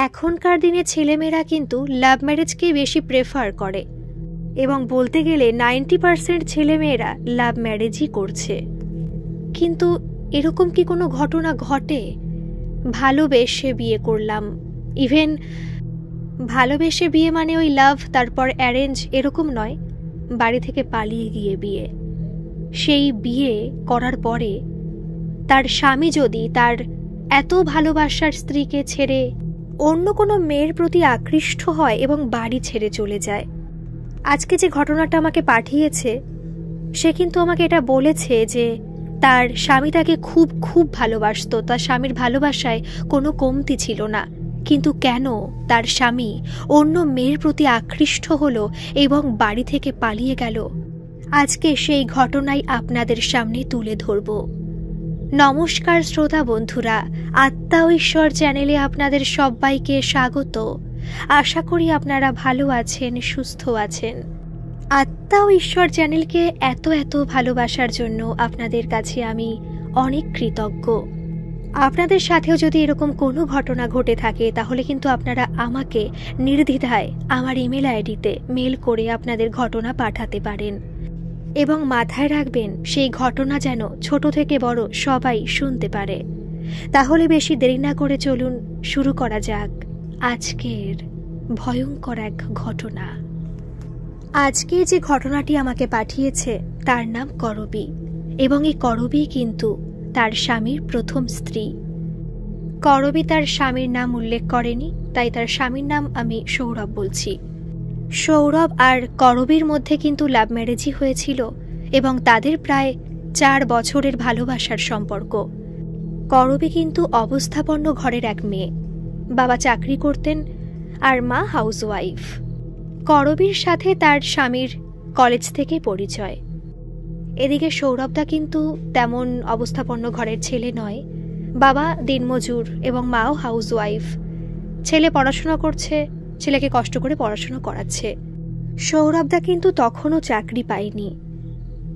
এখনকার দিনে ছেলেমেয়েরা কিন্তু লাভ ম্যারেজকেই বেশি প্রেফার করে এবং বলতে গেলে 90% ছেলেমেয়েরা লাভ ম্যারেজই করছে। কিন্তু এরকম কি কোনো ঘটনা ঘটে? ভালোবেসে বিয়ে করলাম, ইভেন ভালোবেসে বিয়ে মানে ওই লাভ তারপর অ্যারেঞ্জ এরকম নয়, বাড়ি থেকে পালিয়ে গিয়ে বিয়ে। সেই বিয়ে করার পরে তার স্বামী যদি তার এত ভালোবাসার স্ত্রীকে ছেড়ে অন্য কোনো মেয়ের প্রতি আকৃষ্ট হয় এবং বাড়ি ছেড়ে চলে যায়। আজকে যে ঘটনাটা আমাকে পাঠিয়েছে সে কিন্তু আমাকে এটা বলেছে যে তার স্বামী তাকে খুব খুব ভালোবাসতো, তার স্বামীর ভালোবাসায় কোনো কমতি ছিল না, কিন্তু কেন তার স্বামী অন্য মেয়ের প্রতি আকৃষ্ট হলো এবং বাড়ি থেকে পালিয়ে গেল, আজকে সেই ঘটনাই আপনাদের সামনে তুলে ধরব। নমস্কার শ্রোতা বন্ধুরা, আত্মা ও ঈশ্বর চ্যানেলে আপনাদের সবাইকে স্বাগত। আশা করি আপনারা ভালো আছেন, সুস্থ আছেন। আত্মা ও ঈশ্বর চ্যানেলকে এত এত ভালোবাসার জন্য আপনাদের কাছে আমি অনেক কৃতজ্ঞ। আপনাদের সাথেও যদি এরকম কোনো ঘটনা ঘটে থাকে তাহলে কিন্তু আপনারা আমাকে নির্দ্বিধায় আমার ইমেল আইডিতে মেল করে আপনাদের ঘটনা পাঠাতে পারেন এবং মাথায় রাখবেন সেই ঘটনা যেন ছোট থেকে বড় সবাই শুনতে পারে। তাহলে বেশি দেরি না করে চলুন শুরু করা যাক আজকের ভয়ঙ্কর এক ঘটনা। আজকে যে ঘটনাটি আমাকে পাঠিয়েছে তার নাম করবী এবং এই করবী কিন্তু তার স্বামীর প্রথম স্ত্রী। করবী তার স্বামীর নাম উল্লেখ করেনি, তাই তার স্বামীর নাম আমি সৌরভ বলছি। সৌরভ আর করবীর মধ্যে কিন্তু লাভ ম্যারেজই হয়েছিল এবং তাদের প্রায় 4 বছরের ভালোবাসার সম্পর্ক। করবী কিন্তু অবস্থাপন্ন ঘরের এক মেয়ে, বাবা চাকরি করতেন আর মা হাউসওয়াইফ। করবীর সাথে তার স্বামীর কলেজ থেকে পরিচয়। এদিকে সৌরভদা কিন্তু তেমন অবস্থাপন্ন ঘরের ছেলে নয়, বাবা দিনমজুর এবং মাও হাউসওয়াইফ। ছেলে পড়াশোনা করছে, ছেলেকে কষ্ট করে পড়াশোনা করাচ্ছে। সৌরভদা কিন্তু তখনও চাকরি পায়নি।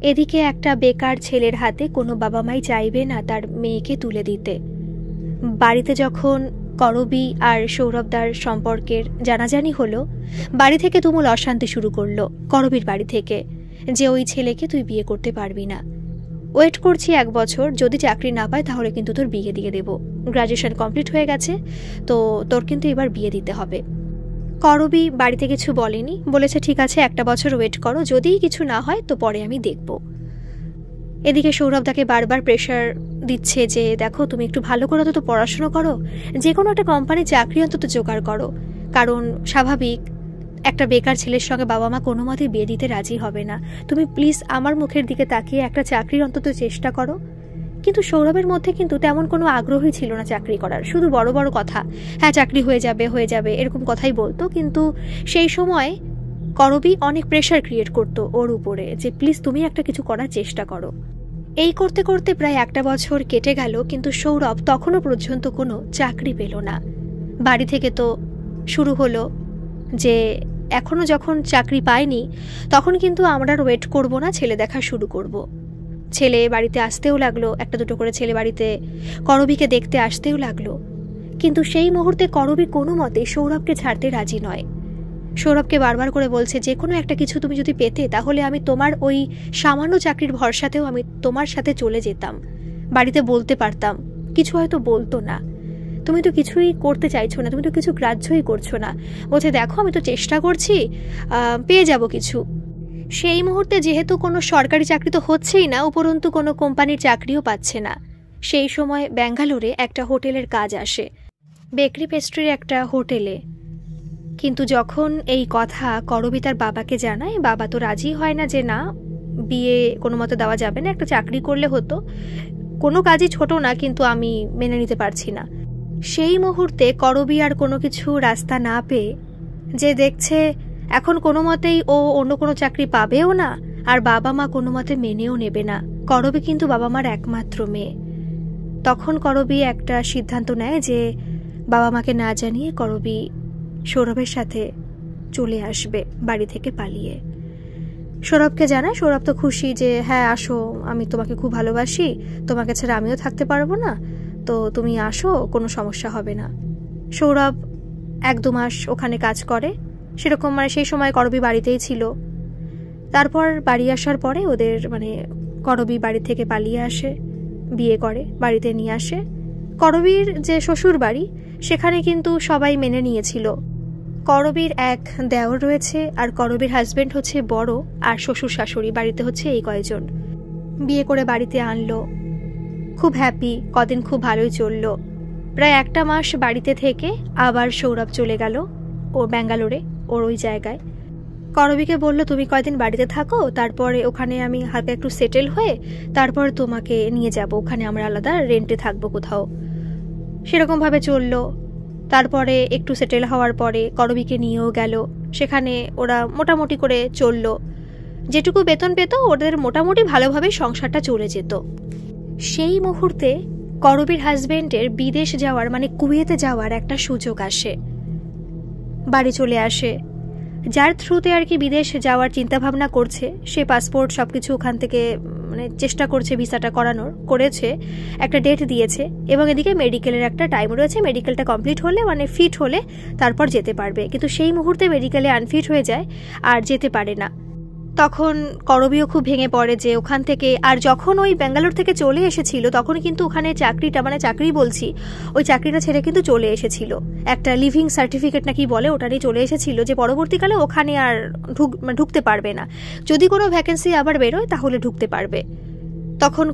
এদিকে একটা বেকার ছেলের হাতে কোনো বাবা মাই চাইবে না তার মেয়েকে তুলে দিতে। বাড়িতে যখন করবী আর সৌরভদার সম্পর্কের জানাজানি হলো, বাড়ি থেকে তুমুল অশান্তি শুরু করলো করবীর বাড়ি থেকে যে ওই ছেলেকে তুই বিয়ে করতে পারবি না, ওয়েট করছি 1 বছর, যদি চাকরি না পায় তাহলে কিন্তু তোর বিয়ে দিয়ে দেবো, গ্রাজুয়েশন কমপ্লিট হয়ে গেছে তো তোর কিন্তু এবার বিয়ে দিতে হবে। করবী বাড়িতে কিছু বলেনি, বলেছে ঠিক আছে 1 বছর ওয়েট করো, যদি কিছু না হয় তো পরে আমি দেখব। এদিকে সৌরভদাকে বারবার প্রেশার দিচ্ছে যে দেখো তুমি একটু ভালো করে তো পড়াশুনো করো, যে কোনো একটা কোম্পানির চাকরি অন্তত জোগাড় করো, কারণ স্বাভাবিক একটা বেকার ছেলের সঙ্গে বাবা মা কোনো মতেই বিয়ে দিতে রাজি হবে না, তুমি প্লিজ আমার মুখের দিকে তাকিয়ে একটা চাকরির অন্তত চেষ্টা করো। কিন্তু সৌরভের মধ্যে কিন্তু তেমন কোনো আগ্রহই ছিল না চাকরি করার, শুধু বড় বড় কথা, হ্যাঁ চাকরি হয়ে যাবে এরকম কথাই বলতো। কিন্তু সেই সময় করবী অনেক প্রেশার ক্রিয়েট করতো ওর উপরে যে প্লিজ তুমি একটা কিছু করার চেষ্টা করো। এই করতে করতে প্রায় 1 বছর কেটে গেল, কিন্তু সৌরভ তখনও পর্যন্ত কোনো চাকরি পেল না। বাড়ি থেকে তো শুরু হলো যে এখনও যখন চাকরি পায়নি তখন কিন্তু আমরা আর ওয়েট করবো না, ছেলে দেখা শুরু করব। ছেলে বাড়িতে আসতেও লাগলো, 1-2 করে ছেলে বাড়িতে করবীকে দেখতে আসতেও লাগলো। কিন্তু সেই মুহূর্তে করবী কোনো মতে সৌরভকে ছাড়তে রাজি নয়। সৌরভকে বারবার করে বলছে যে কোনো একটা কিছু তুমি যদি পেতে তাহলে আমি তোমার ওই সামান্য চাকরির ভরসাতেও আমি তোমার সাথে চলে যেতাম, বাড়িতে বলতে পারতাম, কিছু হয়তো বলতো না। তুমি তো কিছুই করতে চাইছো না, তুমি তো কিছু গ্রাহ্যই করছো না। বলছে দেখো আমি তো চেষ্টা করছি, পেয়ে যাব কিছু। সেই মুহূর্তে যেহেতু কোনো সরকারি চাকরি তো হচ্ছেই না, উপরন্তু কোনো কোম্পানির চাকরিও পাচ্ছে না। সেই সময় ব্যাঙ্গালোরে একটা হোটেলের কাজ আসে, বেকারি পেস্ট্রির একটা হোটেলে। কিন্তু যখন এই কথা করবী তার বাবাকে জানায়, বাবা তো রাজি হয় না যে না বিয়ে কোনো মতে দেওয়া যাবে না, একটা চাকরি করলে হতো, কোনো কাজই ছোট না কিন্তু আমি মেনে নিতে পারছি না। সেই মুহূর্তে করবী আর কোনো কিছু রাস্তা না পেয়ে যে দেখছে এখন কোনো মতেই ও অন্য কোনো চাকরি পাবেও না আর বাবা মা কোনো মতে মেনেও নেবে না। করবী কিন্তু বাবা মার একমাত্র মেয়ে। তখন করবী একটা সিদ্ধান্ত নেয় যে বাবা মাকে না জানিয়ে করবী সৌরভের সাথে চলে আসবে বাড়ি থেকে পালিয়ে। সৌরভকে জানায়, সৌরভ তো খুশি যে হ্যাঁ আসো, আমি তোমাকে খুব ভালোবাসি, তোমাকে ছাড়া আমিও থাকতে পারবো না, তো তুমি আসো, কোনো সমস্যা হবে না। সৌরভ 1-2 মাস ওখানে কাজ করে, সেরকম মানে সেই সময় করবী বাড়িতেই ছিল। তারপর বাড়ি আসার পরে ওদের মানে করবী বাড়ি থেকে পালিয়ে আসে, বিয়ে করে, বাড়িতে নিয়ে আসে। করবীর যে শ্বশুর বাড়ি সেখানে কিন্তু সবাই মেনে নিয়েছিল। করবীর এক দেওর রয়েছে, আর করবীর হাজবেন্ড হচ্ছে বড়, আর শ্বশুর শাশুড়ি বাড়িতে হচ্ছে এই কয়জন। বিয়ে করে বাড়িতে আনলো, খুব হ্যাপি, কদিন খুব ভালোই চললো। প্রায় 1 মাস বাড়িতে থেকে আবার সৌরভ চলে গেল ও ব্যাঙ্গালোরে, ওর ওই জায়গায়। করবীকে বলল তুমি কয়দিন বাড়িতে থাকো, তারপরে ওখানে আমি হালকা একটু সেটেল হয়ে তারপর তোমাকে নিয়ে যাব, ওখানে আমরা আলাদা রেন্টে থাকবো কোথাও। সেরকমভাবে চললো। তারপরে একটু সেটেল হওয়ার পরে করবীকে নিয়েও গেল, সেখানে ওরা মোটামুটি করে চললো। যেটুকু বেতন পেত ওদের মোটামুটি ভালোভাবে সংসারটা চলে যেত। সেই মুহূর্তে করবীর হাজবেন্ডের বিদেশ যাওয়ার মানে কুয়েতে যাওয়ার একটা সুযোগ আসে, বাড়ি চলে আসে। যার থ্রুতে আর কি বিদেশ যাওয়ার চিন্তাভাবনা করছে, সে পাসপোর্ট সবকিছু ওখান থেকে মানে চেষ্টা করছে ভিসাটা করেছে, একটা ডেট দিয়েছে, এবং এদিকে মেডিকেলের একটা টাইম রয়েছে, মেডিকেলটা কমপ্লিট হলে মানে ফিট হলে তারপর যেতে পারবে। কিন্তু সেই মুহূর্তে মেডিকেলে আনফিট হয়ে যায় আর যেতে পারে না। তখন করবীও খুব ভেঙে পড়ে যে ওখান থেকে, আর যখন ওই ব্যাঙ্গালোর থেকে চলে এসেছিল তখন কিন্তু ওখানে চাকরিটা মানে চাকরি বলছি ওই চাকরিটা ছেড়ে কিন্তু চলে এসেছিল, একটা লিভিং সার্টিফিকেট নাকি বলে ওটা নিয়ে চলে এসেছিল, যে পরবর্তীকালে ওখানে আর ঢুকতে পারবে না, যদি কোনো ভ্যাকেন্সি আবার বেরোয় তাহলে ঢুকতে পারবে। তখন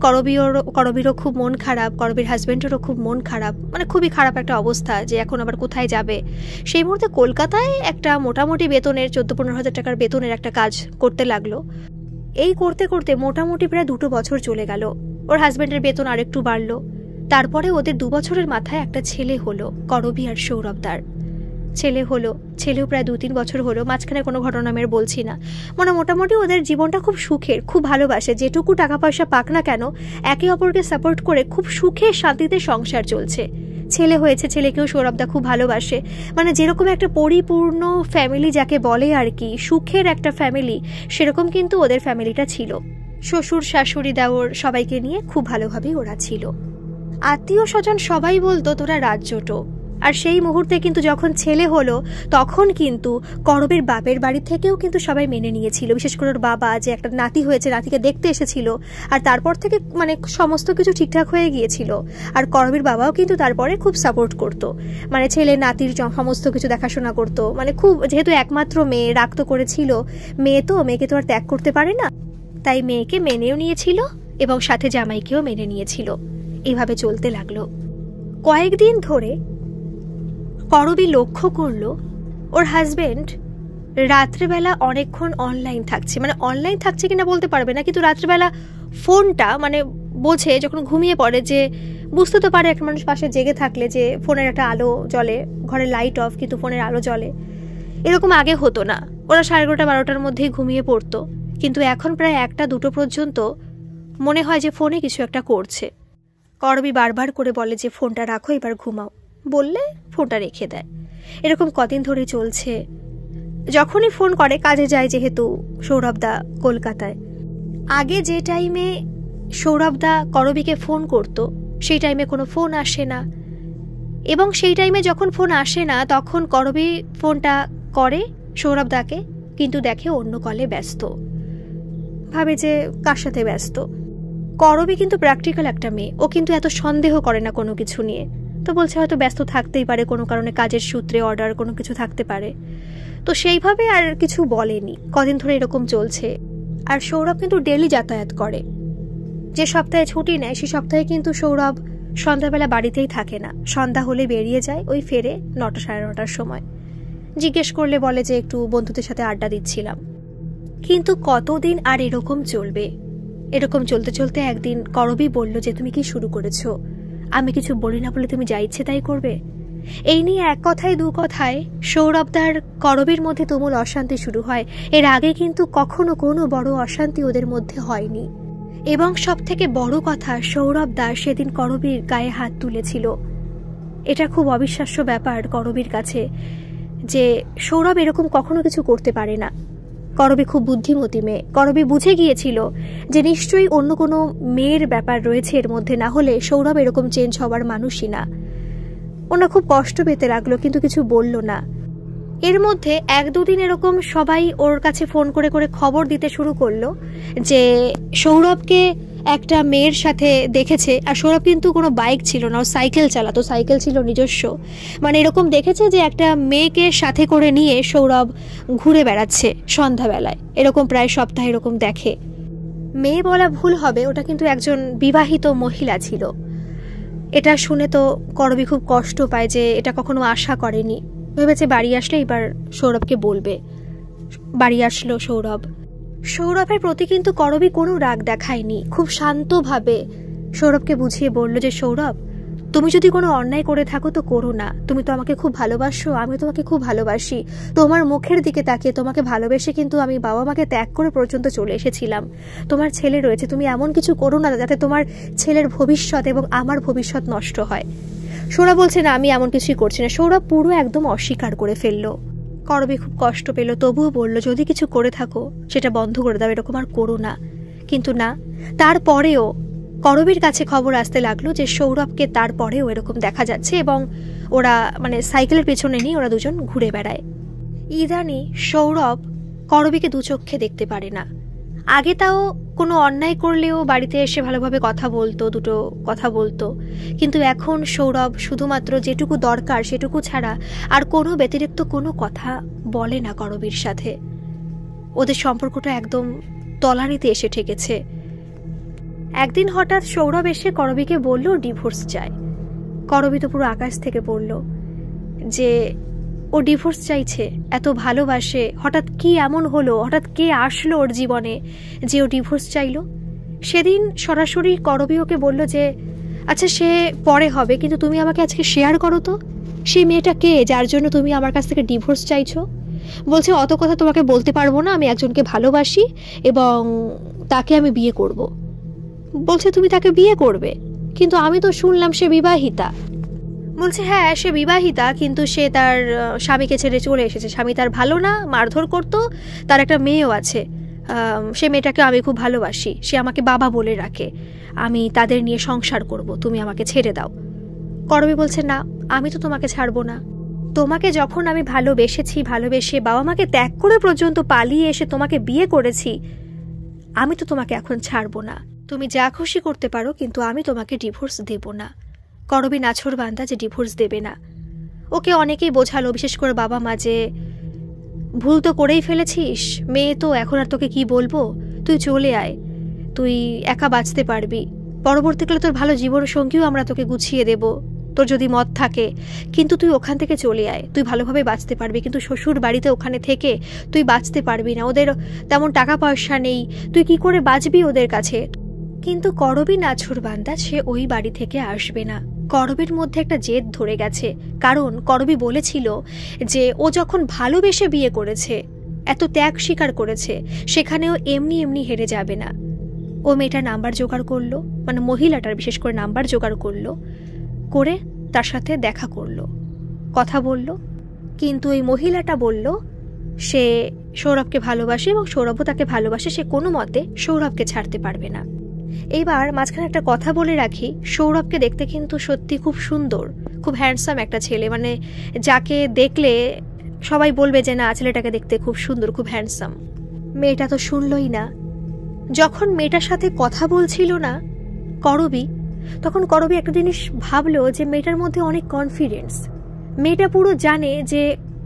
করবীরও খুব মন খারাপ, করবীর হাজবেন্ডেরও খুব মন খারাপ, মানে খুবই খারাপ একটা অবস্থা যে এখন আবার কোথায় যাবে। সেই মুহূর্তে কলকাতায় একটা মোটামুটি বেতনের 14-15 হাজার টাকার বেতনের একটা কাজ করতে লাগলো। এই করতে করতে মোটামুটি প্রায় 2 বছর চলে গেল। ওর হাজবেন্ডের বেতন আরেকটু বাড়লো। তারপরে ওদের 2 বছরের মাথায় একটা ছেলে হলো, করবী আর সৌরভদার ছেলে হলো। ছেলেও প্রায় 2-3 বছর হলো, মাঝখানে কোনো ঘটনা আমি বলছি না। মানে মোটামুটি ওদের জীবনটা খুব সুখের, খুব ভালোবাসে, যেটুকু টাকা পয়সা পাক না কেন একে অপরকে সাপোর্ট করে খুব সুখে শান্তিতে সংসার চলছে। ছেলে হয়েছে, ছেলেকেও সৌরভদা খুব ভালোবাসে, মানে যেরকম একটা পরিপূর্ণ ফ্যামিলি যাকে বলে আর কি, সুখের একটা ফ্যামিলি, সেরকম কিন্তু ওদের ফ্যামিলিটা ছিল। শ্বশুর শাশুড়ি দেওর সবাইকে নিয়ে খুব ভালোভাবেই ওরা ছিল। আত্মীয় স্বজন সবাই বলতো তোরা রাজ্যটো। আর সেই মুহূর্তে কিন্তু যখন ছেলে হলো তখন কিন্তু করবীর বাপের বাড়ি থেকেও কিন্তু সবাই মেনে নিয়েছিল, বিশেষ করে ওর বাবা, যে একটা নাতি হয়েছে, নাতিকে দেখতে এসেছিল। আর তারপর থেকে মানে সমস্ত কিছু ঠিকঠাক হয়ে গিয়েছিল। আর করবীর বাবাও কিন্তু তারপরে খুব সাপোর্ট করতো, মানে ছেলে নাতির সমস্ত কিছু দেখাশোনা করতো, মানে খুব, যেহেতু একমাত্র মেয়ে রাগ তো করেছিল, মেয়েকে তো আর ত্যাগ করতে পারে না, তাই মেয়েকে মেনেও নিয়েছিল এবং সাথে জামাইকেও মেনে নিয়েছিল। এভাবে চলতে লাগলো। কয়েকদিন ধরে করবী লক্ষ্য করলো ওর হাজবেন্ড রাত্রেবেলা অনেকক্ষণ অনলাইন থাকছে, মানে অনলাইন থাকছে কিনা বলতে পারবে না, কিন্তু রাত্রেবেলা ফোনটা মানে বোঝে, যখন ঘুমিয়ে পড়ে, যে বুঝতে তো পারে একটা মানুষ পাশে জেগে থাকলে যে ফোনের একটা আলো জ্বলে, ঘরের লাইট অফ কিন্তু ফোনের আলো জ্বলে। এরকম আগে হতো না, ওরা 11:30-12টার মধ্যেই ঘুমিয়ে পড়তো, কিন্তু এখন প্রায় 1-2 পর্যন্ত মনে হয় যে ফোনে কিছু একটা করছে। করবী বারবার করে বলে যে ফোনটা রাখো, এবার ঘুমাও, বললে ফোনটা রেখে দেয়। এরকম কদিন ধরে চলছে। যখনই ফোন করে, কাজে যায় যেহেতু সৌরভদা কলকাতায়, আগে যে টাইমে সৌরভদা করবীকে ফোন করত সেই টাইমে কোনো ফোন আসে না, এবং সেই টাইমে যখন ফোন আসে না তখন করবী ফোনটা করে সৌরভদাকে, কিন্তু দেখে অন্য কলে ব্যস্ত, ভাবে যে কার সাথে ব্যস্ত। করবী কিন্তু প্র্যাকটিক্যাল একটা মেয়ে, ও কিন্তু এত সন্দেহ করে না কোনো কিছু নিয়ে, তো বলছে হয়তো ব্যস্ত থাকতেই পারে, কোনো কারণে কাজের সূত্রে অর্ডার কোনো কিছু থাকতে পারে, তো সেইভাবে আর কিছু বলেনি। কদিন ধরে এরকম চলছে। আর সৌরভ কিন্তু ডেলি যাতায়াত করে, যে সপ্তাহে ছুটি নেয় সে সপ্তাহে কিন্তু সৌরভ সন্ধ্যাবেলা বাড়িতেই থাকে না, সন্ধ্যা হলে বেরিয়ে যায়, ওই ফেরে 9-9:30 সময়। জিজ্ঞেস করলে বলে যে একটু বন্ধুদের সাথে আড্ডা দিচ্ছিলাম। কিন্তু কতদিন আর এরকম চলবে? এরকম চলতে চলতে একদিন করবী বলল যে তুমি কি শুরু করেছো, আমি কিছু বলি না বলে তুমি যা ইচ্ছে তাই করবে। এই নিয়ে এক কথায় 2 কথায় সৌরভদার করবীর মধ্যে তুমুল অশান্তি শুরু হয়। এর আগে কিন্তু কখনো কোনো বড় অশান্তি ওদের মধ্যে হয়নি, এবং সব থেকে বড় কথা সৌরভদা সেদিন করবীর গায়ে হাত তুলেছিল। এটা খুব অবিশ্বাস্য ব্যাপার করবীর কাছে, যে সৌরভ এরকম কখনো কিছু করতে পারে না। করবী খুব বুদ্ধিমতী মেয়ে, করবী বুঝে গিয়েছিল যে নিশ্চয়ই অন্য কোনো মেয়ের ব্যাপার রয়েছে এর মধ্যে, না হলে সৌরভ এরকম চেঞ্জ হওয়ার মানুষই না। ওনার খুব কষ্ট পেতে লাগলো, কিন্তু কিছু বলল না। এর মধ্যে 1-2 দিন এরকম সবাই ওর কাছে ফোন করে করে খবর দিতে শুরু করলো যে সৌরভকে একটা মেয়ের সাথে দেখেছে। আর সৌরভ কিন্তু কোনো বাইক ছিল না, ও সাইকেল চালাতো, সাইকেল ছিল নিজস্ব। মানে এরকম দেখেছে যে একটা মেয়েকে সাথে করে নিয়ে সৌরভ ঘুরে বেড়াচ্ছে সন্ধ্যাবেলায়, এরকম প্রায় সপ্তাহে এরকম দেখে। মেয়ে বলা ভুল হবে, ওটা কিন্তু একজন বিবাহিত মহিলা ছিল। এটা শুনে তো করবী খুব কষ্ট পায় যে এটা কখনো আশা করেনি। ভেবেছে বাড়ি আসলে এবার সৌরভকে বলবে। বাড়ি আসলো সৌরভ। সৌরভের প্রতি কিন্তু করবী কোনো রাগ দেখায়নি, খুব শান্তভাবে সৌরভকে বুঝিয়ে বলল যে সৌরভ, তুমি যদি কোনো অন্যায় করে থাকো তো করো না, তুমি তো আমাকে খুব ভালোবাসো, আমি তোমাকে খুব ভালোবাসি। তোমার মুখের দিকে তাকিয়ে তোমাকে ভালোবেসে কিন্তু আমি বাবা মাকে ত্যাগ করে পর্যন্ত চলে এসেছিলাম। তোমার ছেলে রয়েছে, তুমি এমন কিছু করো না যাতে তোমার ছেলের ভবিষ্যৎ এবং আমার ভবিষ্যৎ নষ্ট হয়। সৌরভ বলছে না, আমি এমন কিছুই করছি না। সৌরভ পুরো একদম অস্বীকার করে ফেললো। করবী খুব কষ্ট পেল, তবুও বলল যদি কিছু করে থাকো সেটা বন্ধ করে দাও, এরকম আর করো না। কিন্তু না, তারপরেও করবীর কাছে খবর আসতে লাগলো যে সৌরভকে তারপরেও এরকম দেখা যাচ্ছে এবং ওরা মানে সাইকেলের পেছনে নিয়ে ওরা দুজন ঘুরে বেড়ায়। ইদানি সৌরভ করবীকে দু চোখে দেখতে পারে না। আগে তাও কোনো অন্যায় করলেও বাড়িতে এসে ভালোভাবে কথা বলতো, দুটো কথা বলতো, কিন্তু এখন সৌরভ শুধুমাত্র যেটুকু দরকার সেটুকু ছাড়া আর কোনো ব্যতিরিক্ত কোনো কথা বলে না করবীর সাথে। ওদের সম্পর্কটা একদম তলানিতে এসে ঠেকেছে। একদিন হঠাৎ সৌরভ এসে করবীকে বলল ডিভোর্স চায়। করবী তো পুরো আকাশ থেকে পড়ল যে ও ডিভোর্স চাইছে, এত ভালোবাসে, হঠাৎ কি এমন হলো, হঠাৎ কে আসলো ওর জীবনে যে ও ডিভোর্স চাইলো। সেদিন সরাসরি করবী ওকে বলল যে আচ্ছা সে পরে হবে, কিন্তু তুমি আমাকে আজকে শেয়ার করো তো, সেই মেয়েটা কে যার জন্য তুমি আমার কাছ থেকে ডিভোর্স চাইছো। বলছে অত কথা তোমাকে বলতে পারবো না, আমি একজনকে ভালোবাসি এবং তাকে আমি বিয়ে করব। বলছে তুমি তাকে বিয়ে করবে, কিন্তু আমি তো শুনলাম সে বিবাহিতা। বলছে হ্যাঁ সে বিবাহিতা, কিন্তু সে তার স্বামীকে ছেড়ে চলে এসেছে, স্বামী তার ভালো না, মারধর করতো, তার একটা মেয়েও আছে, সে মেয়েটাকে আমি খুব ভালোবাসি, সে আমাকে বাবা বলে রাখে, আমি তাদের নিয়ে সংসার করব, তুমি আমাকে ছেড়ে দাও। করবী বলছে না, আমি তো তোমাকে ছাড়বো না, তোমাকে যখন আমি ভালোবেসেছি, ভালোবেসে বাবা মাকে ত্যাগ করে পর্যন্ত পালিয়ে এসে তোমাকে বিয়ে করেছি, আমি তো তোমাকে এখন ছাড়বো না, তুমি যা খুশি করতে পারো, কিন্তু আমি তোমাকে ডিভোর্স দেব না। করবী নাছোড় বান্দা যে ডিভোর্স দেবে না। ওকে অনেকেই বোঝালো, বিশেষ করে বাবা মা, যে ভুল তো করেই ফেলেছিস, মেয়ে তো এখন আর তোকে কি বলবো, তুই চলে আয়, তুই একা বাঁচতে পারবি, পরবর্তীকালে তোর ভালো জীবন সঙ্গীও আমরা তোকে গুছিয়ে দেব, তোর যদি মত থাকে, কিন্তু তুই ওখান থেকে চলে আয়, তুই ভালোভাবে বাঁচতে পারবি। কিন্তু শ্বশুর বাড়িতে ওখানে থেকে তুই বাঁচতে পারবি না, ওদের তেমন টাকা পয়সা নেই, তুই কি করে বাঁচবি ওদের কাছে। কিন্তু করবী নাছোড় বান্দা, সে ওই বাড়ি থেকে আসবে না। করবীর মধ্যে একটা জেদ ধরে গেছে, কারণ করবী বলেছিল যে ও যখন ভালোবেসে বিয়ে করেছে, এত ত্যাগ স্বীকার করেছে, সেখানেও এমনি এমনি হেরে যাবে না। ও মেয়েটার নাম্বার জোগাড় করলো, মানে মহিলাটার বিশেষ করে নাম্বার জোগাড় করলো, করে তার সাথে দেখা করলো, কথা বলল। কিন্তু এই মহিলাটা বলল সে সৌরভকে ভালোবাসে এবং সৌরভও তাকে ভালোবাসে, সে কোনো মতে সৌরভকে ছাড়তে পারবে না। এইবার মাঝখানে একটা কথা বলে রাখি, সৌরভকে দেখতে কিন্তু সত্যি খুব সুন্দর, খুব হ্যান্ডসাম একটা ছেলে, মানে যাকে দেখলে সবাই বলবে যে না ছেলেটাকে দেখতে খুব সুন্দর, খুব হ্যান্ডসাম। মেয়েটা তো শুনলই না। যখন মেয়েটার সাথে কথা বলছিল না করবী, তখন করবী একটা জিনিস ভাবলো যে মেয়েটার মধ্যে অনেক কনফিডেন্স, মেয়েটা পুরো জানে যে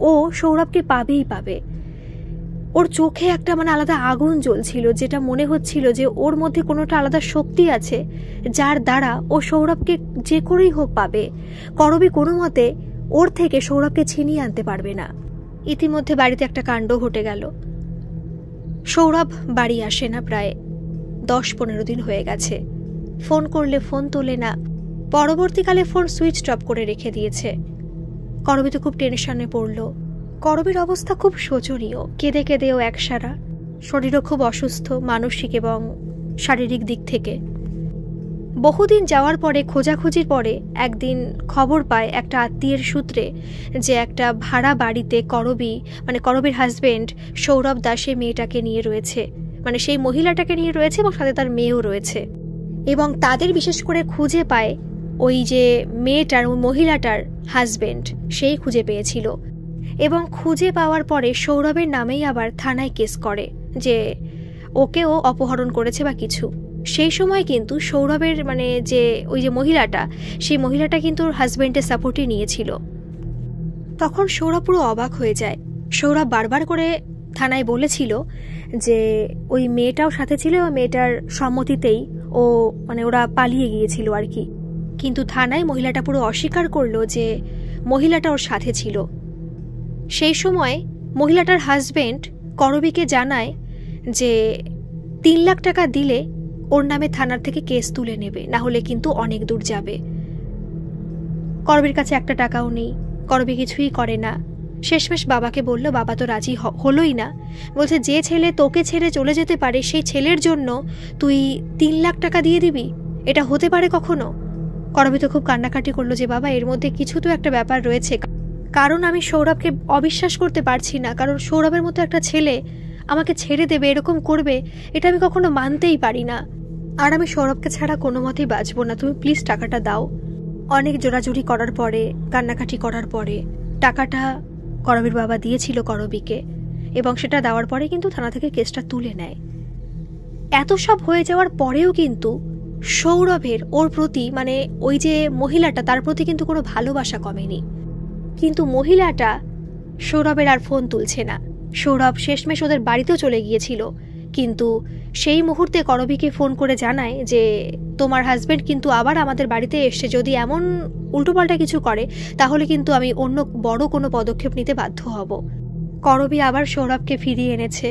ও সৌরভকে পাবেই পাবে। ওর চোখে একটা মানে আলাদা আগুন জ্বলছিল, যেটা মনে হচ্ছিল যে ওর মধ্যে কোনোটা আলাদা শক্তি আছে যার দ্বারা ও সৌরভকে যে করেই হোক পাবে। করবী কোনো মতে ওর থেকে সৌরভকে ছিনিয়ে আনতে পারবে না। ইতিমধ্যে বাড়িতে একটা কাণ্ড ঘটে গেল। সৌরভ বাড়ি আসে না, প্রায় 10-15 দিন হয়ে গেছে। ফোন করলে ফোন তোলে না, পরবর্তীকালে ফোন সুইচ অফ করে রেখে দিয়েছে। করবী তো খুব টেনশনে পড়ল। করবীর অবস্থা খুব শোচনীয়, কেঁদে কেঁদেও একসারা, শরীরও খুব অসুস্থ মানসিক এবং শারীরিক দিক থেকে। বহুদিন যাওয়ার পরে, খোঁজাখুঁজির পরে একদিন খবর পায় একটা আত্মীয়ের সূত্রে যে একটা ভাড়া বাড়িতে করবী, মানে করবীর হাজবেন্ড সৌরভ দাসে মেয়েটাকে নিয়ে রয়েছে, মানে সেই মহিলাটাকে নিয়ে রয়েছে এবং সাথে তার মেয়েও রয়েছে। এবং তাদের বিশেষ করে খুঁজে পায় ওই যে মেয়েটার, ওই মহিলাটার হাজবেন্ড, সেই খুঁজে পেয়েছিল। এবং খুঁজে পাওয়ার পরে সৌরভের নামেই আবার থানায় কেস করে যে ওকেও অপহরণ করেছে বা কিছু। সেই সময় কিন্তু সৌরভের মানে যে ওই যে মহিলাটা, সেই মহিলাটা কিন্তু ওর হাজবেন্ডের সাপোর্টই নিয়েছিল। তখন সৌরভ পুরো অবাক হয়ে যায়। সৌরভ বারবার করে থানায় বলেছিল যে ওই মেয়েটাও সাথে ছিল, ওই মেয়েটার সম্মতিতেই ও মানে ওরা পালিয়ে গিয়েছিল আর কি। কিন্তু থানায় মহিলাটা পুরো অস্বীকার করলো যে মহিলাটা ওর সাথে ছিল। সেই সময় মহিলাটার হাজবেন্ড করবীকে জানায় যে 3 লাখ টাকা দিলে ওর নামে থানার থেকে কেস তুলে নেবে, না হলে কিন্তু অনেক দূর যাবে। করবীর কাছে 1 টাকাও নেই, করবী কিছুই করে না। শেষমেশ বাবাকে বলল, বাবা তো রাজি হলোই না। বলছে যে ছেলে তোকে ছেড়ে চলে যেতে পারে সেই ছেলের জন্য তুই 3 লাখ টাকা দিয়ে দিবি, এটা হতে পারে কখনো? করবী তো খুব কান্নাকাটি করলো যে বাবা এর মধ্যে কিছু তো একটা ব্যাপার রয়েছে, কারণ আমি সৌরভকে অবিশ্বাস করতে পারছি না। কারণ সৌরভের মতো একটা ছেলে আমাকে ছেড়ে দেবে, এরকম করবে, এটা আমি কখনো মানতেই পারি না। আর আমি সৌরভকে ছাড়া কোনো মতেই বাঁচবো না, তুমি প্লিজ টাকাটা দাও। অনেক জোরাজুরি করার পরে, কান্নাকাটি করার পরে টাকাটা করবীর বাবা দিয়েছিল করবীকে, এবং সেটা দেওয়ার পরে কিন্তু থানা থেকে কেসটা তুলে নেয়। এত সব হয়ে যাওয়ার পরেও কিন্তু সৌরভের ওর প্রতি মানে ওই যে মহিলাটা, তার প্রতি কিন্তু কোনো ভালোবাসা কমেনি। কিন্তু মহিলাটা সৌরভের আর ফোন তুলছে না। সৌরভ শেষমেশ ওদের বাড়িতেও চলে গিয়েছিল, কিন্তু সেই মুহূর্তে করবীকে ফোন করে জানায় যে তোমার হাজবেন্ড কিন্তু আবার আমাদের বাড়িতে এসছে, যদি এমন উল্টোপাল্টা কিছু করে তাহলে কিন্তু আমি অন্য বড় কোনো পদক্ষেপ নিতে বাধ্য হব। করবী আবার সৌরভকে ফিরিয়ে এনেছে।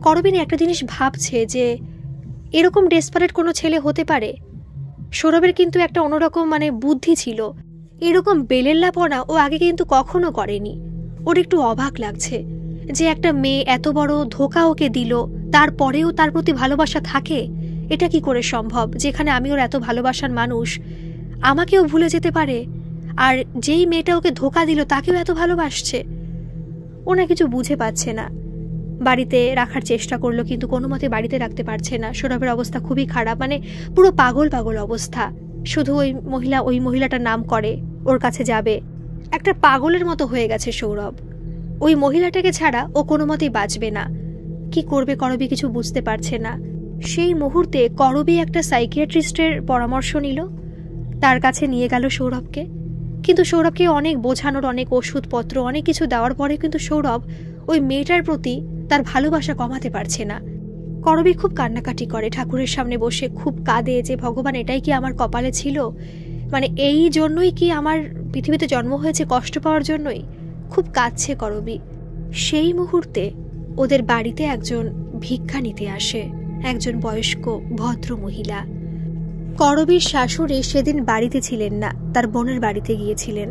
করবী একটা জিনিস ভাবছে যে এরকম ডেসপারেট কোনো ছেলে হতে পারে। সৌরভের কিন্তু একটা অন্যরকম মানে বুদ্ধি ছিল, এরকম বেলেল্লাপনা ও আগে কিন্তু কখনো করেনি। ওর একটু অবাক লাগছে যে একটা মেয়ে এত বড় ধোঁকা ওকে দিল, তারপরেও তার প্রতি ভালোবাসা থাকে। এটা কি করে সম্ভব, যেখানে আমি ওর এত ভালোবাসার মানুষ, আমাকেও ভুলে যেতে পারে, আর যেই মেয়েটা ওকে ধোঁকা দিল তাকেও এত ভালোবাসছে। ও না কিছু বুঝে পাচ্ছে না। বাড়িতে রাখার চেষ্টা করলো, কিন্তু কোনো মতে বাড়িতে রাখতে পারছে না। সৌরভের অবস্থা খুবই খারাপ, মানে পুরো পাগল পাগল অবস্থা। শুধু ওই মহিলাটার নাম করে, ওর কাছে যাবে, একটা পাগলের মতো হয়ে গেছে সৌরভ। ওই মহিলাটাকে ছাড়া ও কোনো মতেই বাঁচবে না। কি করবে করবী কিছু বুঝতে পারছে না। সেই মুহূর্তে করবী একটা সাইকিয়াট্রিস্টের পরামর্শ নিল, তার কাছে নিয়ে গেল সৌরভকে। কিন্তু সৌরভকে অনেক বোঝানোর, অনেক ওষুধপত্র, অনেক কিছু দেওয়ার পরে কিন্তু সৌরভ ওই মেয়েটার প্রতি তার ভালোবাসা কমাতে পারছে না। করবী খুব কান্নাকাটি করে, ঠাকুরের সামনে বসে খুব কাঁদে যে ভগবান, এটাই কি আমার কপালে ছিল? মানে এই জন্যই কি আমার পৃথিবীতে জন্ম হয়েছে, কষ্ট পাওয়ার জন্যই? খুব কাঁদছে করবী। সেই মুহূর্তে ওদের বাড়িতে একজন ভিক্ষা নিতে আসে, একজন বয়স্ক ভদ্র মহিলা। করবীর শাশুড়ি সেদিন বাড়িতে ছিলেন না, তার বোনের বাড়িতে গিয়েছিলেন।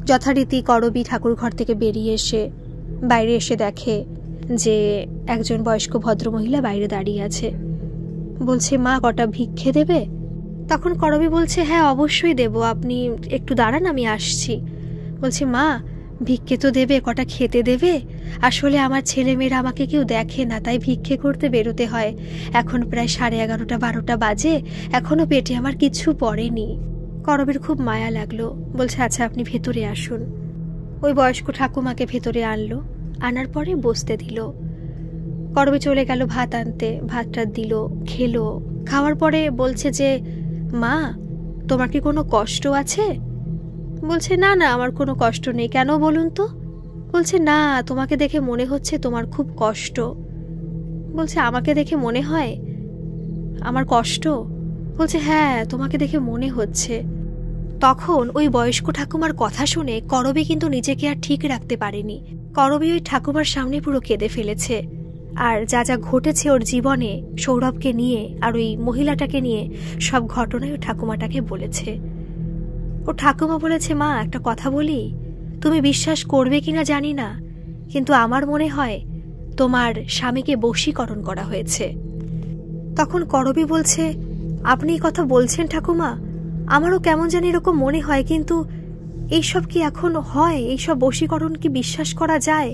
যথারীতি করবী ঠাকুর ঘর থেকে বেরিয়ে এসে বাইরে এসে দেখে যে একজন বয়স্ক ভদ্রমহিলা বাইরে দাঁড়িয়ে আছে। বলছে, মা কটা ভিক্ষে দেবে? তখন করবী বলছে, হ্যাঁ অবশ্যই দেব, আপনি একটু দাঁড়ান, আমি আসছি। বলছে, মা ভিক্ষে তো দেবে, কটা খেতে দেবে? আসলে আমার ছেলেমেয়েরা আমাকে কেউ দেখে না, তাই ভিক্ষে করতে বেরোতে হয়। এখন প্রায় 11:30 12টা বাজে, এখনো পেটে আমার কিছু পড়েনি। করবীর খুব মায়া লাগলো, বলছে আচ্ছা আপনি ভেতরে আসুন। ওই বয়স্ক ঠাকুমাকে ভেতরে আনলো, আনার পরে বসতে দিল। করবী চলে গেল ভাত আনতে, ভাতটা দিল, খেলো। খাওয়ার পরে বলছে যে, মা তোমার কি কোনো কষ্ট আছে? বলছে, না না আমার কোনো কষ্ট নেই। কেন বলুন তো? বলছে, না তোমাকে দেখে মনে হচ্ছে তোমার খুব কষ্ট। বলছে, আমাকে দেখে মনে হয় আমার কষ্ট? বলছে, হ্যাঁ তোমাকে দেখে মনে হচ্ছে। তখন ওই বয়স্ক ঠাকুমার কথা শুনে করবী কিন্তু নিজেকে আর ঠিক রাখতে পারেনি। করবী ওই ঠাকুমার সামনে পুরো কেঁদে ফেলেছে। আর যা যা ঘটেছে ওর জীবনে সৌরভকে নিয়ে আর ওই মহিলাটাকে নিয়ে সব ঘটনাই ও ঠাকুমাটাকে বলেছে। ও ঠাকুমা বলেছে, মা একটা কথা বলি, তুমি বিশ্বাস করবে কিনা জানি না, কিন্তু আমার মনে হয় তোমার স্বামীকে বশীকরণ করা হয়েছে। তখন করবী বলছে, আপনি এই কথা বলছেন ঠাকুমা? আমারও কেমন জানি এরকম মনে হয়, কিন্তু এইসব কি এখন হয়? এইসব বশীকরণ কি বিশ্বাস করা যায়?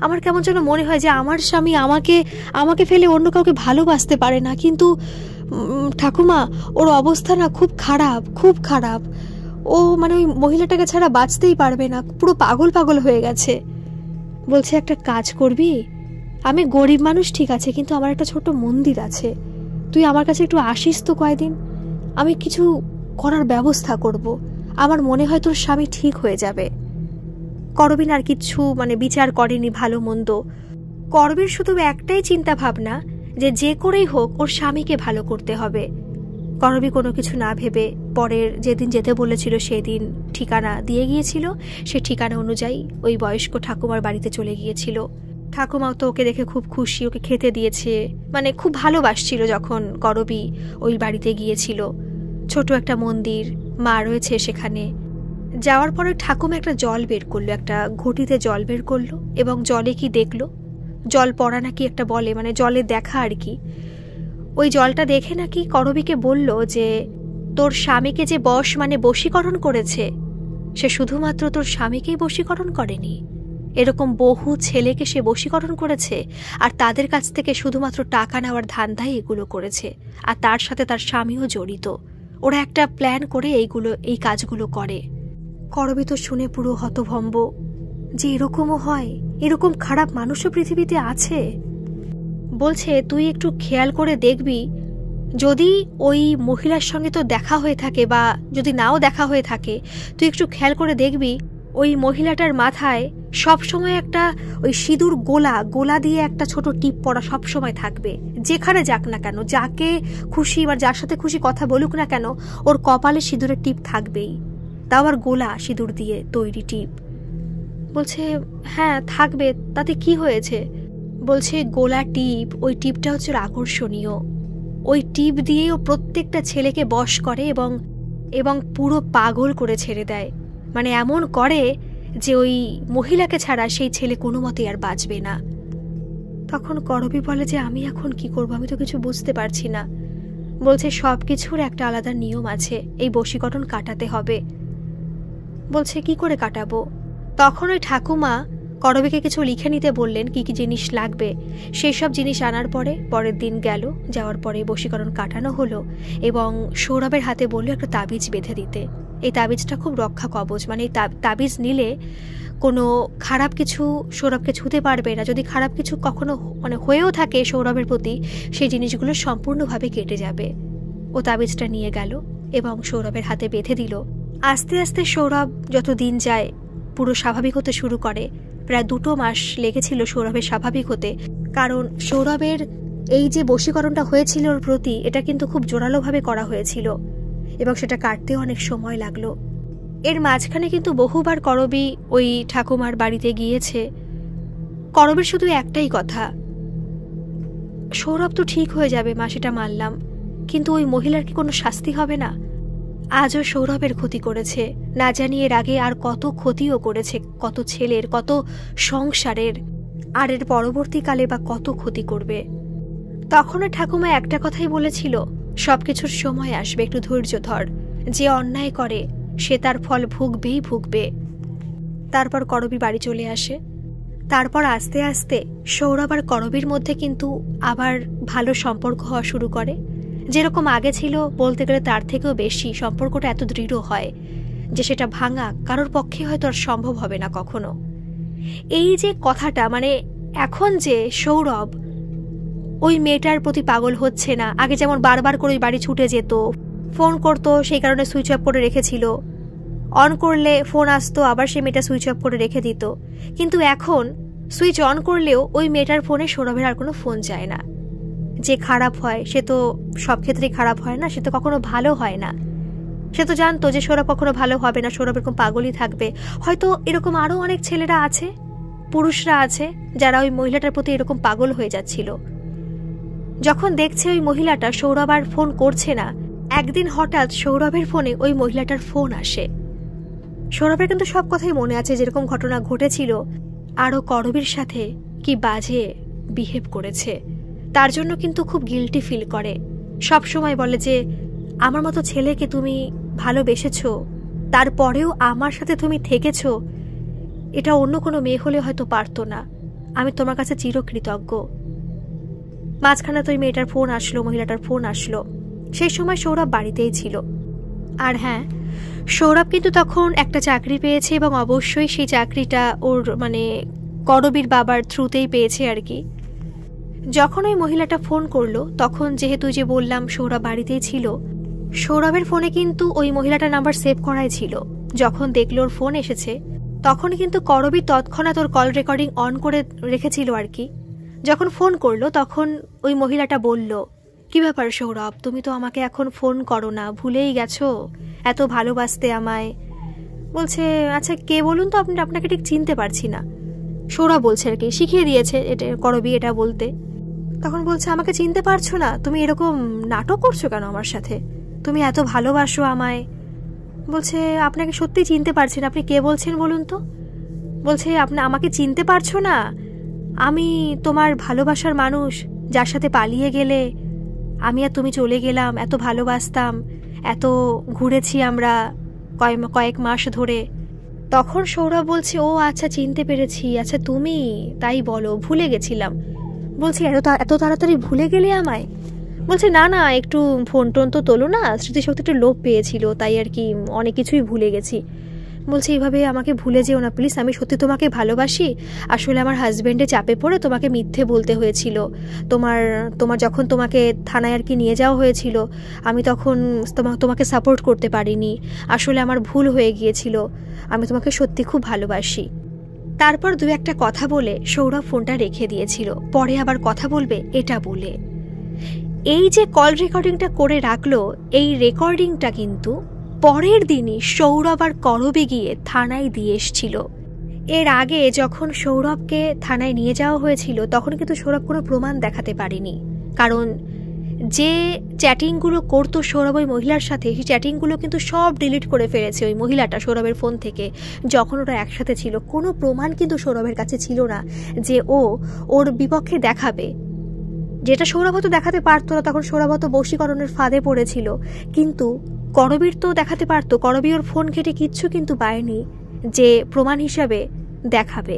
আমার কেমন যেন মনে হয় যে আমার স্বামী আমাকে ফেলে অন্য কাউকে ভালোবাসতে পারে না, কিন্তু ঠাকুমা, ওর অবস্থা না খুব খারাপ, খুব খারাপ। ও মানে ওই মহিলাটাকে ছাড়া বাঁচতেই পারবে না, পুরো পাগল পাগল হয়ে গেছে। বলছে একটা কাজ করবি, আমি গরিব মানুষ ঠিক আছে, কিন্তু আমার একটা ছোট মন্দির আছে, তুই আমার কাছে একটু আসিস তো কয়দিন, আমি কিছু করার ব্যবস্থা করব, আমার মনে হয় তোর স্বামী ঠিক হয়ে যাবে। করবীন আর কিচ্ছু মানে বিচার করেনি ভালো মন্দ। করবীর শুধু একটাই চিন্তা ভাবনা যে করেই হোক ওর স্বামীকে ভালো করতে হবে। করবী কোনো কিছু না ভেবে পরের যেদিন যেতে বলেছিল সেদিন ঠিকানা দিয়ে গিয়েছিল, সে ঠিকানা অনুযায়ী ওই বয়স্ক ঠাকুমার বাড়িতে চলে গিয়েছিল। ঠাকুমাও তো ওকে দেখে খুব খুশি, ওকে খেতে দিয়েছে, মানে খুব ভালোবাসছিল। যখন করবী ওই বাড়িতে গিয়েছিল, ছোট একটা মন্দির, মা রয়েছে সেখানে। যাওয়ার পরে ঠাকুমা একটা জল বের করলো, একটা ঘটিতে জল বের করলো, এবং জলে কি দেখলো, জল পড়া নাকি একটা বলে, মানে জলে দেখা আর কি। ওই জলটা দেখে নাকি করবীকে বলল যে তোর স্বামীকে যে মানে বশীকরণ করেছে, সে শুধুমাত্র তোর স্বামীকেই বশীকরণ করেনি, এরকম বহু ছেলেকে সে বশীকরণ করেছে, আর তাদের কাছ থেকে শুধুমাত্র টাকা নেওয়ার ধান্দায় এগুলো করেছে, আর তার সাথে তার স্বামীও জড়িত। ওরা একটা প্ল্যান করে এই কাজগুলো করে। করবী তো শুনে পুরো হতভম্ব যে এরকমও হয়, এরকম খারাপ মানুষও পৃথিবীতে আছে। বলছে তুই একটু খেয়াল করে দেখবি, যদি ওই মহিলার সঙ্গে তো দেখা হয়ে থাকে বা যদি নাও দেখা হয়ে থাকে, তুই একটু খেয়াল করে দেখবি ওই মহিলাটার মাথায় সবসময় একটা ওই সিঁদুর গোলা দিয়ে একটা ছোট টিপ পরা সবসময় থাকবে। যেখানে যাক না কেন, যাকে খুশি বা যার সাথে খুশি কথা বলুক না কেন, ওর কপালে সিঁদুরের টিপ থাকবেই, তাও আর গোলা সিঁদুর দিয়ে তৈরি টিপ। বলছে হ্যাঁ থাকবে, তাতে কি হয়েছে? বলছে গোলা টিপ, ওই টিপটা হচ্ছে আকর্ষণীয়, ওই টিপ দিয়েও প্রত্যেকটা ছেলেকে বশ করে এবং পুরো পাগল করে ছেড়ে দেয়। মানে এমন করে যে ওই মহিলাকে ছাড়া সেই ছেলে কোনো মতেই আর বাঁচবে না। তখন করবী বলে যে আমি এখন কি করব, আমি তো কিছু বুঝতে পারছি না। বলছে সব কিছুর একটা আলাদা নিয়ম আছে, এই বশীকরণ কাটাতে হবে। বলছে কি করে কাটাবো? তখন ওই ঠাকুমা করবীকে কিছু লিখে নিতে বললেন, কি কি জিনিস লাগবে। সেই সব জিনিস আনার পরের দিন গেল, যাওয়ার পরে বশীকরণ কাটানো হলো, এবং সৌরভের হাতে বলল একটা তাবিজ বেঁধে দিতে। এই তাবিজটা খুব রক্ষা কবচ, মানে এই তাবিজ নিলে কোনো খারাপ কিছু সৌরভকে ছুঁতে পারবে না। যদি খারাপ কিছু কখনো মানে হয়েও থাকে সৌরভের প্রতি, সেই জিনিসগুলো সম্পূর্ণভাবে কেটে যাবে। ও তাবিজটা নিয়ে গেল এবং সৌরভের হাতে বেঁধে দিল। আস্তে আস্তে সৌরভ যত দিন যায় পুরো স্বাভাবিক হতে শুরু করে। প্রায় 2 মাস লেগেছিল সৌরভের স্বাভাবিক হতে, কারণ সৌরভের এই যে বশীকরণটা হয়েছিল ওর প্রতি, এটা কিন্তু খুব জোরালোভাবে করা হয়েছিল এবং সেটা কাটতেও অনেক সময় লাগলো। এর মাঝখানে কিন্তু বহুবার করবী ওই ঠাকুমার বাড়িতে গিয়েছে। করবীর শুধু একটাই কথা, সৌরভ তো ঠিক হয়ে যাবে মা, সেটা মানলাম, কিন্তু ওই মহিলার কি কোনো শাস্তি হবে না? আজও সৌরভের ক্ষতি করেছে, না জানি এর আগে আর কত ক্ষতিও করেছে, কত ছেলের, কত সংসারের, আর এর পরবর্তীকালে বা কত ক্ষতি করবে। তখনও ঠাকুমা একটা কথাই বলেছিল, সবকিছুর সময় আসবে, একটু ধৈর্য ধর, যে অন্যায় করে সে তার ফল ভুগবে। তারপর করবী বাড়ি চলে আসে। তারপর আস্তে আস্তে সৌরভ আর করবীর মধ্যে কিন্তু আবার ভালো সম্পর্ক হওয়া শুরু করে। যেরকম আগে ছিল বলতে গেলে তার থেকেও বেশি সম্পর্কটা এত দৃঢ় হয় যে সেটা ভাঙা কারোর পক্ষে হয়তো আর সম্ভব হবে না কখনো। এই যে কথাটা, মানে এখন যে সৌরভ ওই মেয়েটার প্রতি পাগল হচ্ছে না, আগে যেমন বারবার করে ওই বাড়ি ছুটে যেত, ফোন করতো সেই কারণে সুইচ অফ করে রেখেছিল, অন করলে ফোন আসতো আবার সেই মেয়েটা সুইচ অফ করে রেখে দিত, কিন্তু এখন সুইচ অন করলেও ওই মেয়েটার ফোনে সৌরভের আর কোনো ফোন যায় না। যে খারাপ হয় সে তো সব ক্ষেত্রেই খারাপ হয় না, সে তো কখনো ভালো হয় না। সে তো জানতো যে সৌরভ কখনো ভালো হবে না, সৌরভ এরকম পাগলই থাকবে। হয়তো এরকম আরও অনেক ছেলেরা আছে, পুরুষরা আছে যারা ওই মহিলাটার প্রতি এরকম পাগল হয়ে যাচ্ছিল। যখন দেখছে ওই মহিলাটা সৌরভ আর ফোন করছে না, একদিন হঠাৎ সৌরভের ফোনে ওই মহিলাটার ফোন আসে। সৌরভের কিন্তু সব কথাই মনে আছে, যেরকম ঘটনা ঘটেছিল, আরও করবীর সাথে কি বাজে বিহেভ করেছে, তার জন্য কিন্তু খুব গিল্টি ফিল করে। সব সময় বলে যে আমার মতো ছেলেকে তুমি ভালোবেসেছ, তারপরেও আমার সাথে তুমি থেকেছ, এটা অন্য কোনো মেয়ে হলে হয়তো পারতো না, আমি তোমার কাছে চিরকৃতজ্ঞ। মাঝখানে তো ওই মেয়েটার ফোন আসলো, মহিলাটার ফোন আসলো, সেই সময় সৌরভ বাড়িতেই ছিল। আর হ্যাঁ, সৌরভ কিন্তু তখন একটা চাকরি পেয়েছে এবং অবশ্যই সেই চাকরিটা ওর করবীর বাবার থ্রুতেই পেয়েছে আর কি। যখন ওই মহিলাটা ফোন করলো তখন যেহেতু যে বললাম সৌরভ বাড়িতেই ছিল, সৌরভের ফোনে কিন্তু ওই মহিলাটার নাম্বার সেভ করাই ছিল। যখন দেখলো ওর ফোন এসেছে তখন কিন্তু করবী তৎক্ষণাৎ ওর কল রেকর্ডিং অন করে রেখেছিল আর কি। যখন ফোন করলো তখন ওই মহিলাটা বলল, কি ব্যাপার সৌরভ, তুমি তো আমাকে এখন ফোন করো না, ভুলেই গেছো এত ভালোবাসতে আমায়। বলছে আচ্ছা কে বলুন তো, আপনাকে ঠিক চিনতে পারছি না। সৌরভ বলছে আর কি, শিখিয়ে দিয়েছে এটা করবী এটা বলতে। তখন বলছে আমাকে চিনতে পারছো না, তুমি এরকম নাটক করছো কেন আমার সাথে, তুমি এত ভালোবাসো আমায়। বলছে আপনাকে সত্যি চিনতে পারছি না, আপনি কে বলছেন বলুন তো। বলছে আমাকে চিনতে পারছো না, আমি তোমার ভালোবাসার মানুষ, যার সাথে পালিয়ে গেলে আমি আর তুমি চলে গেলাম, এত ভালোবাসতাম, এত ঘুরেছি আমরা কয়েক মাস ধরে। তখন সৌরভ বলছে ও আচ্ছা চিনতে পেরেছি, আচ্ছা তুমি, তাই বলো, ভুলে গেছিলাম। বলছি এত তাড়াতাড়ি ভুলে গেলে আমায়? বলছে না না, একটু ফোন টোন তো তোলো না, স্মৃতিশক্তি একটু লোপ পেয়েছিল তাই আর কি, অনেক কিছুই ভুলে গেছি। বলছে এইভাবে আমাকে ভুলে যেও না প্লিজ, আমি সত্যি তোমাকে ভালোবাসি। আসলে আমার হাজব্যান্ডে চাপে পড়ে তোমাকে মিথ্যে বলতে হয়েছিল। তোমার যখন তোমাকে থানায় আর কি নিয়ে যাওয়া হয়েছিল, আমি তখন তোমাকে সাপোর্ট করতে পারিনি, আসলে আমার ভুল হয়ে গিয়েছিল, আমি তোমাকে সত্যি খুব ভালোবাসি। তারপর দু একটা কথা বলে সৌরভ ফোনটা রেখে দিয়েছিল, পরে আবার কথা বলবে এটা বলে। এই যে কল রেকর্ডিংটা করে রাখলো, এই রেকর্ডিংটা কিন্তু পরের দিনই সৌরভ আর করবী গিয়ে থানায় দিয়ে এসছিল। এর আগে যখন সৌরভকে থানায় নিয়ে যাওয়া হয়েছিল তখন কিন্তু সৌরভ কোনো প্রমাণ দেখাতে পারেনি, কারণ যে চ্যাটিংগুলো করতো সৌরভ ওই মহিলার সাথে, সেই চ্যাটিংগুলো কিন্তু সব ডিলিট করে ফেলেছে ওই মহিলাটা সৌরভের ফোন থেকে। যখন ওরা একসাথে ছিল কোনো প্রমাণ কিন্তু সৌরভের কাছে ছিল না যে ওর বিপক্ষে দেখাবে, যেটা সৌরভ হয়তো দেখাতে পারতো না, তখন সৌরভ হয়তো বশীকরণের ফাঁদে পড়েছিল। কিন্তু করবীর তো দেখাতে পারতো, করবী ওর ফোন ঘেটে কিচ্ছু কিন্তু পায়নি যে প্রমাণ হিসাবে দেখাবে।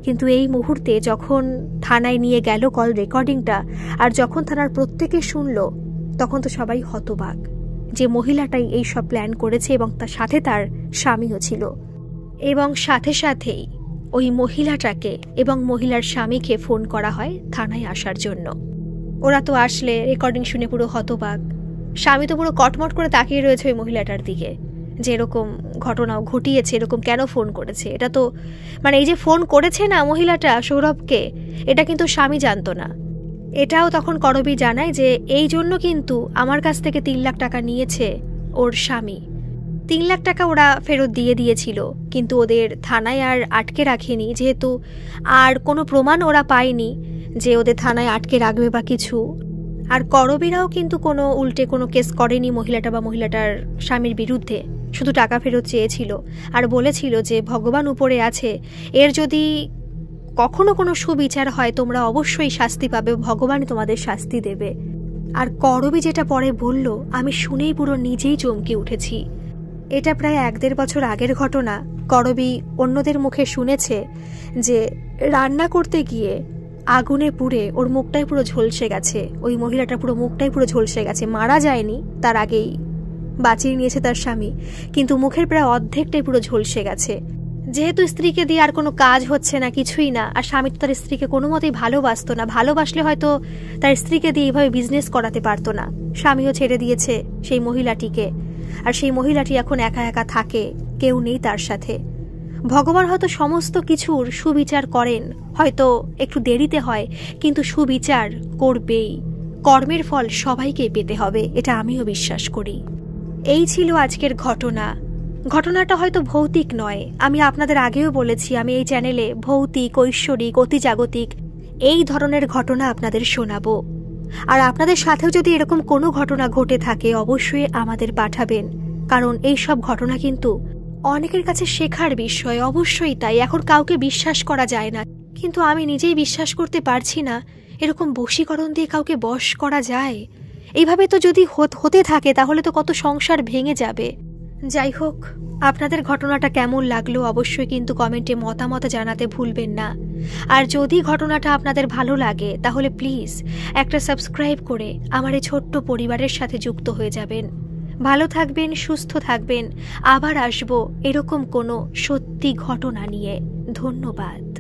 কিন্তু এই মুহূর্তে যখন থানায় নিয়ে গেল কল রেকর্ডিংটা, আর যখন থানার প্রত্যেকে শুনল, তখন তো সবাই হতবাক যে মহিলাটাই এই সব প্ল্যান করেছে এবং তার সাথে তার স্বামীও ছিল। এবং সাথে সাথেই ওই মহিলাটাকে এবং মহিলার স্বামীকে ফোন করা হয় থানায় আসার জন্য। ওরা তো আসলে রেকর্ডিং শুনে পুরো হতবাক, স্বামী তো পুরো কটমট করে তাকিয়ে রয়েছে ওই মহিলাটার দিকে যে এরকম ঘটনা ঘটিয়েছে, এরকম কেন ফোন করেছে। এটা তো এই যে ফোন করেছে না মহিলাটা সৌরভকে, এটা কিন্তু স্বামী জানতো না। এটাও তখন করবী জানায় যে এই জন্য কিন্তু আমার কাছ থেকে 3 লাখ টাকা নিয়েছে ওর স্বামী। 3 লাখ টাকা ওরা ফেরত দিয়ে দিয়েছিল, কিন্তু ওদের থানায় আর আটকে রাখেনি, যেহেতু আর কোনো প্রমাণ ওরা পায়নি যে ওদের থানায় আটকে রাখবে বা কিছু। আর করবীরাও কিন্তু উল্টে কোনো কেস করেনি মহিলাটা বা মহিলাটার স্বামীর বিরুদ্ধে, শুধু টাকা ফেরত চেয়েছিল আর বলেছিল যে ভগবান উপরে আছে, এর যদি কখনো কোনো সুবিচার হয় তোমরা অবশ্যই শাস্তি পাবে, ভগবান তোমাদের শাস্তি দেবে। আর করবী যেটা পরে বলল, আমি শুনেই পুরো নিজেই চমকে উঠেছি। এটা প্রায় 1-1.5 বছর আগের ঘটনা। করবী অন্যদের মুখে শুনেছে যে রান্না করতে গিয়ে আগুনে পুড়ে ওর মুখটাই পুরো ঝলসে গেছে, ওই মহিলাটা পুরো মুখটাই পুরো ঝলসে গেছে, মারা যায়নি, তার আগেই বাঁচিয়ে নিয়েছে তার স্বামী, কিন্তু মুখের প্রায় অর্ধেকটাই পুরো ঝলসে গেছে। যেহেতু স্ত্রীকে দিয়ে আর কোনো কাজ হচ্ছে না, কিছুই না, আর স্বামী তো তার স্ত্রীকে কোনো মতেই ভালোবাসতো না, ভালোবাসলে হয়তো তার স্ত্রীকে দিয়ে এইভাবে বিজনেস করাতে পারতো না। স্বামীও ছেড়ে দিয়েছে সেই মহিলাটিকে, আর সেই মহিলাটি এখন একা একা থাকে, কেউ নেই তার সাথে। ভগবান হয়তো সমস্ত কিছুর সুবিচার করেন, হয়তো একটু দেরিতে হয়, কিন্তু সুবিচার করবেই। কর্মের ফল সবাইকে পেতে হবে, এটা আমিও বিশ্বাস করি। এই ছিল আজকের ঘটনা। ঘটনাটা হয়তো ভৌতিক নয়, আমি আপনাদের আগেও বলেছি আমি এই চ্যানেলে ভৌতিক, ঐশ্বরিক, অতিজাগতিক এই ধরনের ঘটনা আপনাদের শোনাবো। আর আপনাদের সাথেও যদি এরকম কোনো ঘটনা ঘটে থাকে অবশ্যই আমাদের পাঠাবেন, কারণ এই সব ঘটনা কিন্তু অনেকের কাছে শেখার বিষয়, অবশ্যই তাই। এখন কাউকে বিশ্বাস করা যায় না, কিন্তু আমি নিজেই বিশ্বাস করতে পারছি না এরকম বশীকরণ দিয়ে কাউকে বশ করা যায়। এইভাবে তো যদি হতে থাকে তাহলে তো কত সংসার ভেঙে যাবে। যাই হোক, আপনাদের ঘটনাটা কেমন লাগলো অবশ্যই কিন্তু কমেন্টে মতামত জানাতে ভুলবেন না। আর যদি ঘটনাটা আপনাদের ভালো লাগে তাহলে প্লিজ একটা সাবস্ক্রাইব করে আমার এই ছোট্ট পরিবারের সাথে যুক্ত হয়ে যাবেন। ভালো থাকবেন, সুস্থ থাকবেন। আবার আসবো এরকম কোনো সত্যি ঘটনা নিয়ে। ধন্যবাদ।